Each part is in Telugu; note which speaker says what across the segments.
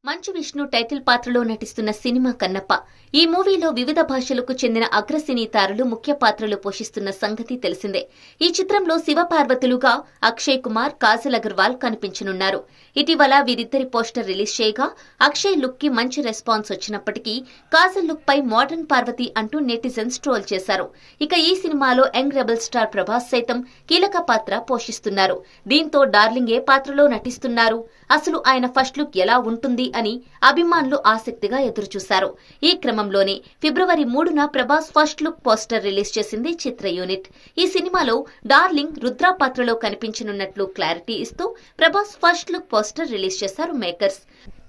Speaker 1: మంచు విష్ణు టైటిల్ పాత్రలో నటిస్తున్న సినిమా కన్నప్ప. ఈ మూవీలో వివిధ భాషలకు చెందిన అగ్రసినీ తారలు ముఖ్య పాత్రలు పోషిస్తున్న సంగతి తెలిసిందే. ఈ చిత్రంలో శివపార్వతులుగా అక్షయ్ కుమార్, కాజల్ అగర్వాల్ కనిపించనున్నారు. ఇటీవల వీరిద్దరి పోస్టర్ రిలీజ్ చేయగా అక్షయ్ లుక్ కి మంచి రెస్పాన్స్ వచ్చినప్పటికీ కాజల్ లుక్ పై మోడర్న్ పార్వతి అంటూ నెటిజన్స్ ట్రోల్ చేశారు. ఇక ఈ సినిమాలో యంగ్ రెబల్ స్టార్ ప్రభాస్ సైతం కీలక పాత్ర పోషిస్తున్నారు. దీంతో డార్లింగ్ ఏ పాత్రలో నటిస్తున్నారు, అసలు ఆయన ఫస్ట్ లుక్ ఎలా ఉంటుంది అని అభిమానులు ఆసక్తిగా ఎదురుచూశారు. ఈ క్రమంలోనే ఫిబ్రవరి 3న Prabhas first look poster release చేసింది చిత్ర యూనిట్. ఈ సినిమాలో డార్లింగ్ రుద్ర పాత్రలో కనిపించనున్నట్లు క్లారిటీ ఇస్తూ Prabhas first look poster release చేశారు మేకర్స్.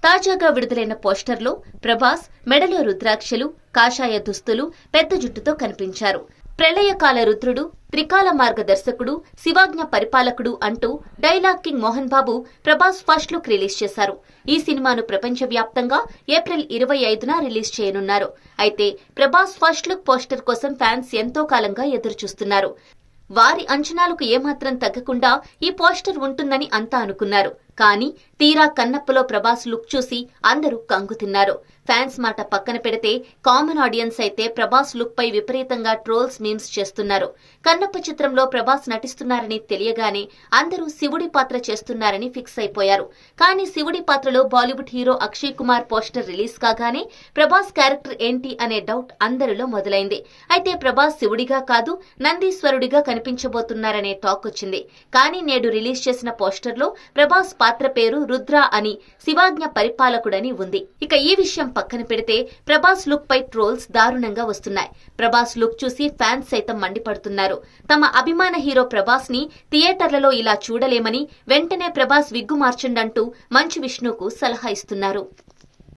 Speaker 1: తాజాగా విడుదలైన పోస్టర్లో ప్రభాస్ మెడలో రుద్రాక్షలు, కాషాయ దుస్తులు, పెద్ద జుట్టుతో కనిపించారు. ప్రళయకాల రుద్రుడు, త్రికాల మార్గదర్శకుడు, శివాజ్ఞ పరిపాలకుడు అంటూ dialogue king Mohan Babu Prabhas first look release చేశారు. ఈ సినిమాను ప్రపంచవ్యాప్తంగా ఏప్రిల్ 25న రిలీజ్ చేయనున్నారు. అయితే ప్రభాస్ ఫస్ట్ లుక్ పోస్టర్ కోసం ఫ్యాన్స్ ఎంతో కాలంగా ఎదురుచూస్తున్నారు. వారి అంచనాలకు ఏమాత్రం తగ్గకుండా ఈ పోస్టర్ ఉంటుందని అంతా అనుకున్నారు. కానీ తీరా కన్నప్పలో ప్రభాస్ లుక్ చూసి అందరూ కంగుతిన్నారు. ఫ్యాన్స్ మాట పక్కన పెడితే కామన్ ఆడియన్స్ అయితే ప్రభాస్ లుక్ పై విపరీతంగా ట్రోల్స్, మీమ్స్ చేస్తున్నారు. కన్నప్ప చిత్రంలో ప్రభాస్ నటిస్తున్నారని తెలియగానే అందరూ శివుడి పాత్ర చేస్తున్నారని ఫిక్స్ అయిపోయారు. కానీ శివుడి పాత్రలో Bollywood hero Akshay Kumar poster release కాగానే ప్రభాస్ క్యారెక్టర్ ఏంటి అనే డౌట్ అందరిలో మొదలైంది. అయితే ప్రభాస్ శివుడిగా కాదు, నందీశ్వరుడిగా కనిపించబోతున్నారనే టాక్ వచ్చింది. కానీ నేడు రిలీజ్ చేసిన పోస్టర్లో ప్రభాస్ పాత్ర పేరు రుద్ర అని, శివాజ్ఞ పరిపాలకుడని ఉంది. ఇక ఈ విషయం పక్కన పెడితే ప్రభాస్ లుక్ పై ట్రోల్స్ దారుణంగా వస్తున్నాయి. ప్రభాస్ లుక్ చూసి ఫ్యాన్స్ సైతం మండిపడుతున్నారు. తమ అభిమాన హీరో ప్రభాస్ ని థియేటర్లలో ఇలా చూడలేమని వెంటనే ప్రభాస్ విగ్గు మార్చండంటూ మంచు విష్ణుకు సలహా ఇస్తున్నారు.